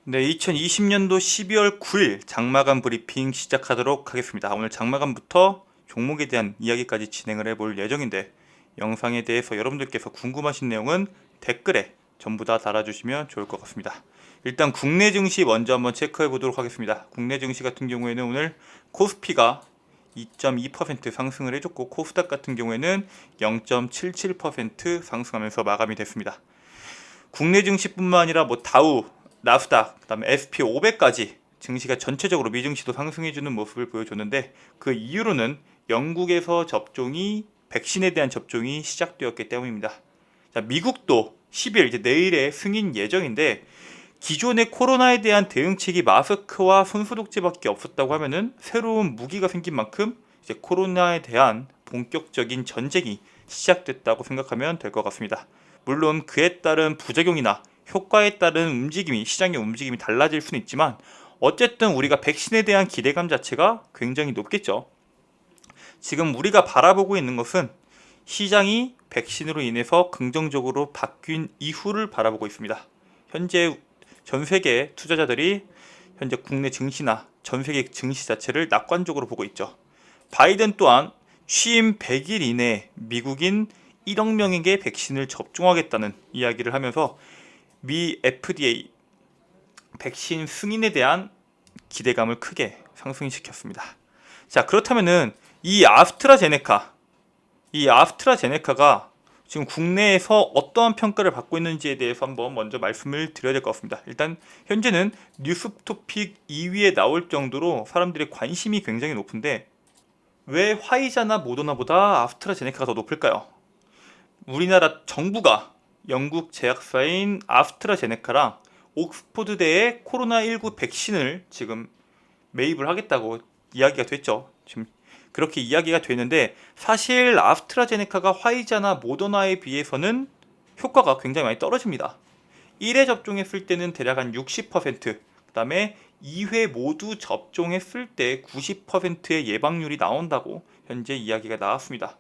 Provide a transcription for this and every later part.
네, 2020년도 12월 9일 장마감 브리핑 시작하도록 하겠습니다. 오늘 장마감부터 종목에 대한 이야기까지 진행을 해볼 예정인데, 영상에 대해서 여러분들께서 궁금하신 내용은 댓글에 전부 다 달아주시면 좋을 것 같습니다. 일단 국내 증시 먼저 한번 체크해 보도록 하겠습니다. 국내 증시 같은 경우에는 오늘 코스피가 2.2% 상승을 해줬고, 코스닥 같은 경우에는 0.77% 상승하면서 마감이 됐습니다. 국내 증시뿐만 아니라 다우, 나스닥, 그다음에 SP500까지 증시가 전체적으로 미증시도 상승해주는 모습을 보여줬는데, 그 이유로는 영국에서 백신에 대한 접종이 시작되었기 때문입니다. 자, 미국도 10일 이제 내일에 승인 예정인데, 기존의 코로나에 대한 대응책이 마스크와 손소독제밖에 없었다고 하면은 새로운 무기가 생긴 만큼 이제 코로나에 대한 본격적인 전쟁이 시작됐다고 생각하면 될 것 같습니다. 물론 그에 따른 부작용이나 효과에 따른 시장의 움직임이 달라질 수는 있지만, 어쨌든 우리가 백신에 대한 기대감 자체가 굉장히 높겠죠. 지금 우리가 바라보고 있는 것은 시장이 백신으로 인해서 긍정적으로 바뀐 이후를 바라보고 있습니다. 현재 전 세계 투자자들이 현재 국내 증시나 전 세계 증시 자체를 낙관적으로 보고 있죠. 바이든 또한 취임 100일 이내에 미국인 1억 명에게 백신을 접종하겠다는 이야기를 하면서 미 FDA 백신 승인에 대한 기대감을 크게 상승시켰습니다. 자, 그렇다면은 이 아스트라제네카가 지금 국내에서 어떠한 평가를 받고 있는지에 대해서 한번 먼저 말씀을 드려야 될 것 같습니다. 일단 현재는 뉴스토픽 2위에 나올 정도로 사람들의 관심이 굉장히 높은데, 왜 화이자나 모더나보다 아스트라제네카가 더 높을까요? 우리나라 정부가 영국 제약사인 아스트라제네카랑 옥스퍼드대의 코로나19 백신을 지금 매입을 하겠다고 이야기가 됐죠. 지금 그렇게 이야기가 되는데, 사실 아스트라제네카가 화이자나 모더나에 비해서는 효과가 굉장히 많이 떨어집니다. 1회 접종했을 때는 대략 한 60%, 그 다음에 2회 모두 접종했을 때 90%의 예방률이 나온다고 현재 이야기가 나왔습니다.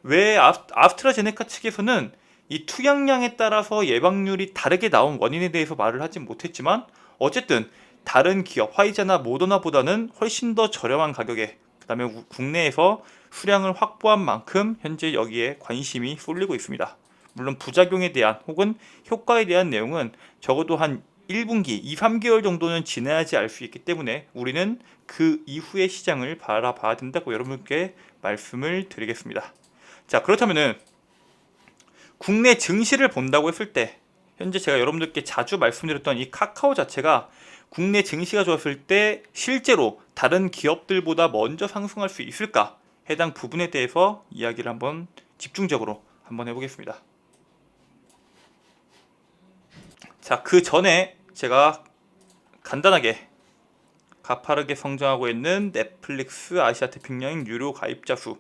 왜 아스트라제네카 측에서는 이 투약량에 따라서 예방률이 다르게 나온 원인에 대해서 말을 하지 못했지만, 어쨌든 다른 기업 화이자나 모더나보다는 훨씬 더 저렴한 가격에, 그 다음에 국내에서 수량을 확보한 만큼 현재 여기에 관심이 쏠리고 있습니다. 물론 부작용에 대한 혹은 효과에 대한 내용은 적어도 한 1분기, 2, 3개월 정도는 지나야지 알 수 있기 때문에 우리는 그 이후의 시장을 바라봐야 된다고 여러분께 말씀을 드리겠습니다. 자, 그렇다면은 국내 증시를 본다고 했을 때, 현재 제가 여러분들께 자주 말씀드렸던 이 카카오 자체가 국내 증시가 좋았을 때 실제로 다른 기업들보다 먼저 상승할 수 있을까? 해당 부분에 대해서 이야기를 한번 집중적으로 한번 해보겠습니다. 자, 그 전에 제가 간단하게 가파르게 성장하고 있는 넷플릭스 아시아 태평양 유료 가입자 수,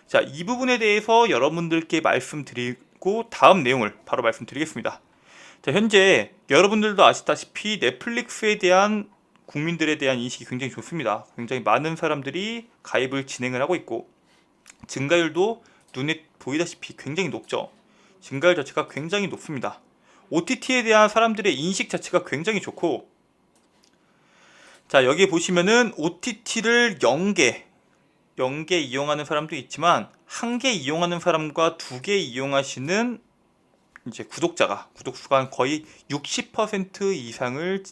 자, 이 부분에 대해서 여러분들께 말씀드리고 다음 내용을 바로 말씀드리겠습니다. 자, 현재 여러분들도 아시다시피 넷플릭스에 대한 국민들에 대한 인식이 굉장히 좋습니다. 굉장히 많은 사람들이 가입을 진행을 하고 있고, 증가율도 눈에 보이다시피 굉장히 높죠. 증가율 자체가 굉장히 높습니다. OTT에 대한 사람들의 인식 자체가 굉장히 좋고, 자, 여기 보시면은 OTT를 0개 이용하는 사람도 있지만 1개 이용하는 사람과 2개 이용하시는 이제 구독수가 거의 60% 이상을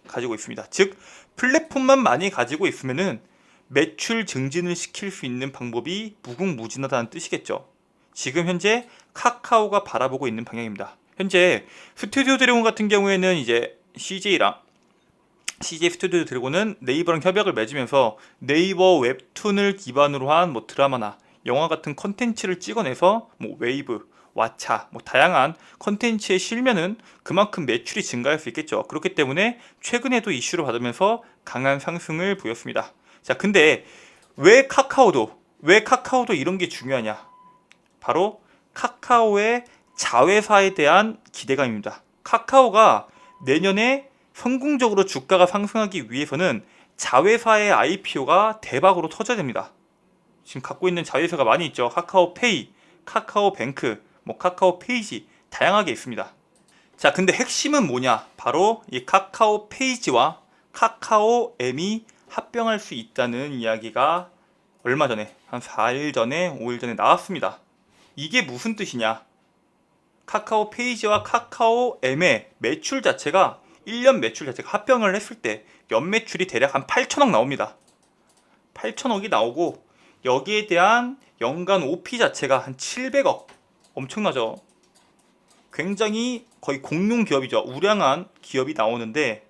가지고 있습니다. 즉, 플랫폼만 많이 가지고 있으면은 매출 증진을 시킬 수 있는 방법이 무궁무진하다는 뜻이겠죠. 지금 현재 카카오가 바라보고 있는 방향입니다. 현재 스튜디오 드래곤 같은 경우에는 이제 CJ 스튜디오 드래곤은 네이버랑 협약을 맺으면서 네이버 웹툰을 기반으로 한 드라마나 영화 같은 컨텐츠를 찍어내서 웨이브, 왓챠, 다양한 컨텐츠에 실면은 그만큼 매출이 증가할 수 있겠죠. 그렇기 때문에 최근에도 이슈를 받으면서 강한 상승을 보였습니다. 자, 근데 왜 카카오도 이런 게 중요하냐? 바로 카카오의 자회사에 대한 기대감입니다. 카카오가 내년에 성공적으로 주가가 상승하기 위해서는 자회사의 IPO가 대박으로 터져야 됩니다. 지금 갖고 있는 자회사가 많이 있죠. 카카오페이, 카카오뱅크, 카카오페이지 다양하게 있습니다. 자, 근데 핵심은 뭐냐? 바로 이 카카오 페이지와 카카오 M이 합병할 수 있다는 이야기가 얼마 전에, 한 4일 전에, 5일 전에 나왔습니다. 이게 무슨 뜻이냐? 카카오 페이지와 카카오 M의 매출 자체가 1년 매출 자체가 합병을 했을 때 연매출이 대략 한 8천억 나옵니다. 8천억이 나오고 여기에 대한 연간 OP 자체가 한 700억. 엄청나죠? 굉장히 거의 공룡 기업이죠. 우량한 기업이 나오는데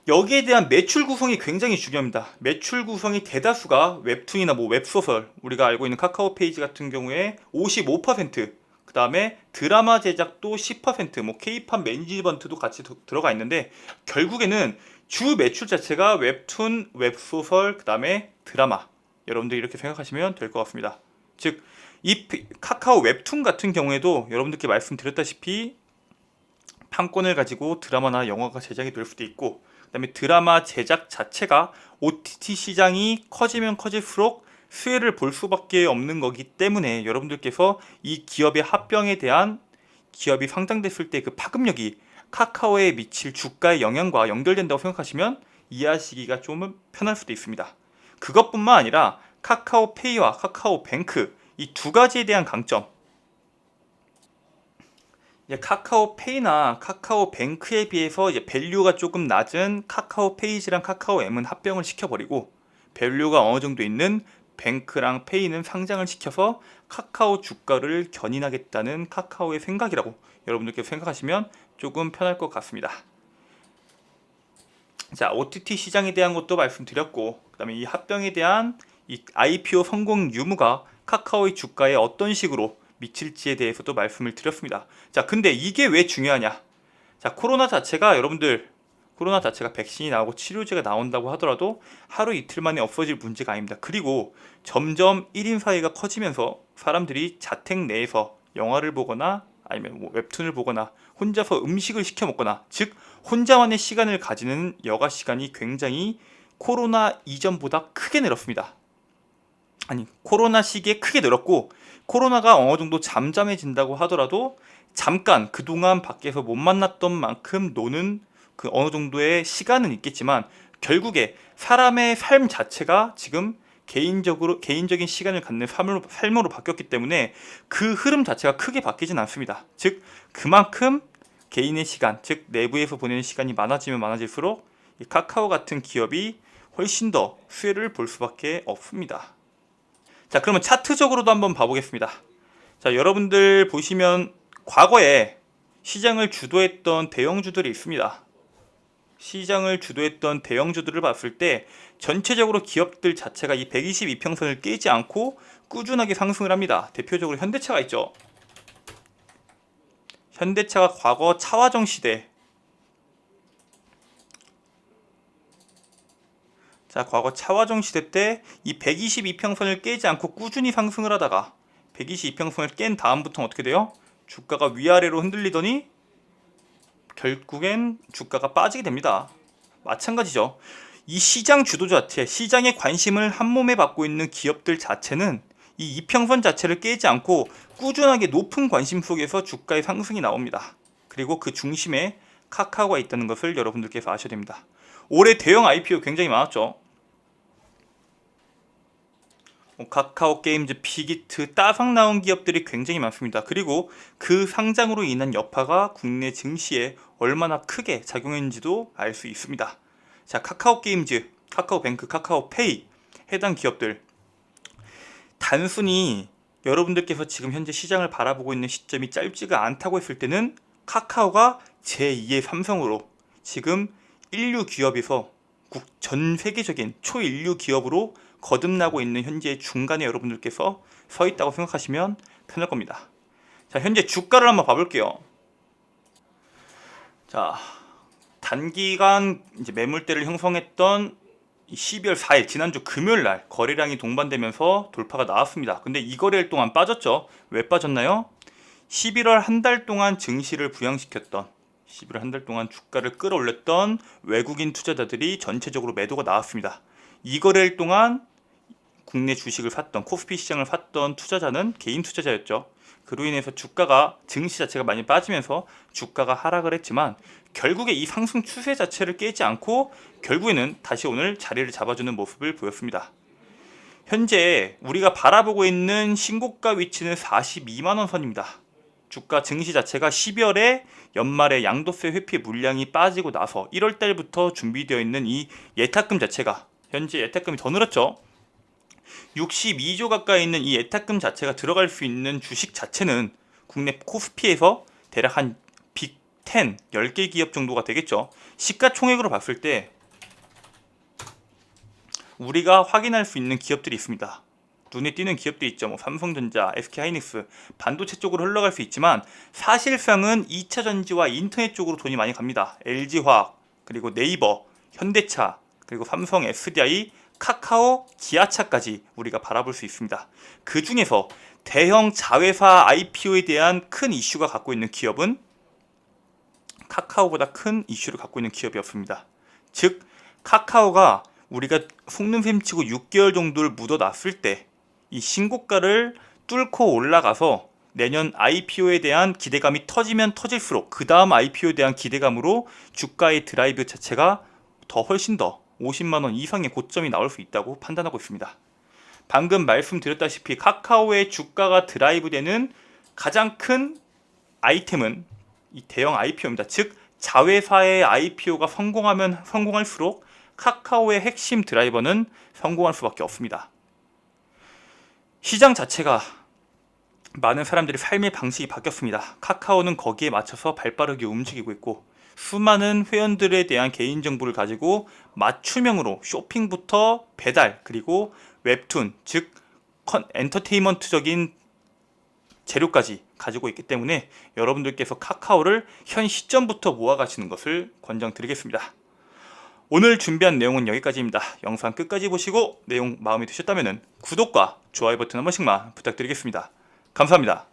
여기에 대한 매출 구성이 굉장히 중요합니다. 매출 구성이 대다수가 웹툰이나 뭐 웹소설, 우리가 알고 있는 카카오 페이지 같은 경우에 55%, 그 다음에 드라마 제작도 10%, 뭐 K-팝 매니지먼트도 같이 들어가 있는데 결국에는 주 매출 자체가 웹툰, 웹소설, 그 다음에 드라마. 여러분들 이렇게 생각하시면 될 것 같습니다. 즉, 이 카카오 웹툰 같은 경우에도 여러분들께 말씀드렸다시피 판권을 가지고 드라마나 영화가 제작이 될 수도 있고, 그 다음에 드라마 제작 자체가 OTT 시장이 커지면 커질수록 수혜를 볼 수밖에 없는 거기 때문에 여러분들께서 이 기업의 합병에 대한 기업이 상장됐을 때 그 파급력이 카카오에 미칠 주가의 영향과 연결된다고 생각하시면 이해하시기가 좀 편할 수도 있습니다. 그것뿐만 아니라 카카오페이와 카카오뱅크 이 두 가지에 대한 강점, 이제 카카오페이나 카카오뱅크에 비해서 이제 밸류가 조금 낮은 카카오페이지랑 카카오엠은 합병을 시켜버리고 밸류가 어느 정도 있는 뱅크랑 페이는 상장을 시켜서 카카오 주가를 견인하겠다는 카카오의 생각이라고 여러분들께서 생각하시면 조금 편할 것 같습니다. 자, OTT 시장에 대한 것도 말씀드렸고, 그 다음에 이 합병에 대한 이 IPO 성공 유무가 카카오의 주가에 어떤 식으로 미칠지에 대해서도 말씀을 드렸습니다. 자, 근데 이게 왜 중요하냐? 자, 코로나 자체가 백신이 나오고 치료제가 나온다고 하더라도 하루 이틀 만에 없어질 문제가 아닙니다. 그리고 점점 1인 사회가 커지면서 사람들이 자택 내에서 영화를 보거나 아니면 뭐 웹툰을 보거나 혼자서 음식을 시켜 먹거나, 즉 혼자만의 시간을 가지는 여가 시간이 굉장히 코로나 이전보다 크게 늘었습니다. 아니, 코로나 시기에 크게 늘었고, 코로나가 어느 정도 잠잠해진다고 하더라도 잠깐 그동안 밖에서 못 만났던 만큼 노는 그 어느 정도의 시간은 있겠지만 결국에 사람의 삶 자체가 지금 개인적인 시간을 갖는 삶으로 바뀌었기 때문에 그 흐름 자체가 크게 바뀌진 않습니다. 즉 그만큼 개인의 시간, 즉 내부에서 보내는 시간이 많아지면 많아질수록 이 카카오 같은 기업이 훨씬 더 수혜를 볼 수밖에 없습니다. 자, 그러면 차트적으로도 한번 봐보겠습니다. 자, 여러분들 보시면 과거에 시장을 주도했던 대형주들이 있습니다. 시장을 주도했던 대형주들을 봤을 때 전체적으로 기업들 자체가 이 122평선을 깨지 않고 꾸준하게 상승을 합니다. 대표적으로 현대차가 있죠. 현대차가 과거 차화정 시대, 자, 과거 차화정 시대 때 이 122평선을 깨지 않고 꾸준히 상승을 하다가 122평선을 깬 다음부터는 어떻게 돼요? 주가가 위아래로 흔들리더니 결국엔 주가가 빠지게 됩니다. 마찬가지죠. 이 시장 주도 자체, 시장의 관심을 한몸에 받고 있는 기업들 자체는 이 이평선 자체를 깨지 않고 꾸준하게 높은 관심 속에서 주가의 상승이 나옵니다. 그리고 그 중심에 카카오가 있다는 것을 여러분들께서 아셔야 됩니다. 올해 대형 IPO 굉장히 많았죠. 카카오 게임즈, 빅히트, 따상 나온 기업들이 굉장히 많습니다. 그리고 그 상장으로 인한 여파가 국내 증시에 얼마나 크게 작용했는지도 알 수 있습니다. 자, 카카오 게임즈, 카카오뱅크, 카카오페이 해당 기업들, 단순히 여러분들께서 지금 현재 시장을 바라보고 있는 시점이 짧지가 않다고 했을 때는 카카오가 제2의 삼성으로 지금 인류 기업에서 전 세계적인 초인류 기업으로 거듭나고 있는 현재 중간에 여러분들께서 서 있다고 생각하시면 편할 겁니다. 자, 현재 주가를 한번 봐볼게요. 자, 단기간 이제 매물대를 형성했던 12월 4일 지난주 금요일 날 거래량이 동반되면서 돌파가 나왔습니다. 근데 이 거래일 동안 빠졌죠. 왜 빠졌나요? 11월 한 달 동안 증시를 부양시켰던, 11월 한 달 동안 주가를 끌어올렸던 외국인 투자자들이 전체적으로 매도가 나왔습니다. 이 거래일 동안 국내 주식을 샀던, 코스피 시장을 샀던 투자자는 개인 투자자였죠. 그로 인해서 주가가 증시 자체가 많이 빠지면서 주가가 하락을 했지만 결국에 이 상승 추세 자체를 깨지 않고 결국에는 다시 오늘 자리를 잡아주는 모습을 보였습니다. 현재 우리가 바라보고 있는 신고가 위치는 42만 원 선입니다. 주가 증시 자체가 12월에 연말에 양도세 회피 물량이 빠지고 나서 1월 달부터 준비되어 있는 이 예탁금 자체가 현재 예탁금이 더 늘었죠. 62조 가까이 있는 이 예탁금 자체가 들어갈 수 있는 주식 자체는 국내 코스피에서 대략 한 빅 10, 10개 기업 정도가 되겠죠. 시가총액으로 봤을 때 우리가 확인할 수 있는 기업들이 있습니다. 눈에 띄는 기업들이 있죠. 뭐 삼성전자, SK하이닉스, 반도체 쪽으로 흘러갈 수 있지만 사실상은 2차 전지와 인터넷 쪽으로 돈이 많이 갑니다. LG화학, 그리고 네이버, 현대차, 그리고 삼성, SDI, 카카오, 기아차까지 우리가 바라볼 수 있습니다. 그 중에서 대형 자회사 IPO에 대한 큰 이슈가 갖고 있는 기업은 카카오보다 큰 이슈를 갖고 있는 기업이 없습니다. 즉 카카오가 우리가 속는 셈 치고 6개월 정도를 묻어놨을 때 이 신고가를 뚫고 올라가서 내년 IPO에 대한 기대감이 터지면 터질수록 그 다음 IPO에 대한 기대감으로 주가의 드라이브 자체가 더 훨씬 더 50만원 이상의 고점이 나올 수 있다고 판단하고 있습니다. 방금 말씀드렸다시피 카카오의 주가가 드라이브 되는 가장 큰 아이템은 이 대형 IPO입니다. 즉 자회사의 IPO가 성공할수록 카카오의 핵심 드라이버는 성공할 수밖에 없습니다. 시장 자체가 많은 사람들이 삶의 방식이 바뀌었습니다. 카카오는 거기에 맞춰서 발빠르게 움직이고 있고 수많은 회원들에 대한 개인정보를 가지고 맞춤형으로 쇼핑부터 배달 그리고 웹툰 즉 엔터테인먼트적인 재료까지 가지고 있기 때문에 여러분들께서 카카오를 현 시점부터 모아가시는 것을 권장드리겠습니다. 오늘 준비한 내용은 여기까지입니다. 영상 끝까지 보시고 내용 마음에 드셨다면 구독과 좋아요 버튼 한 번씩만 부탁드리겠습니다. 감사합니다.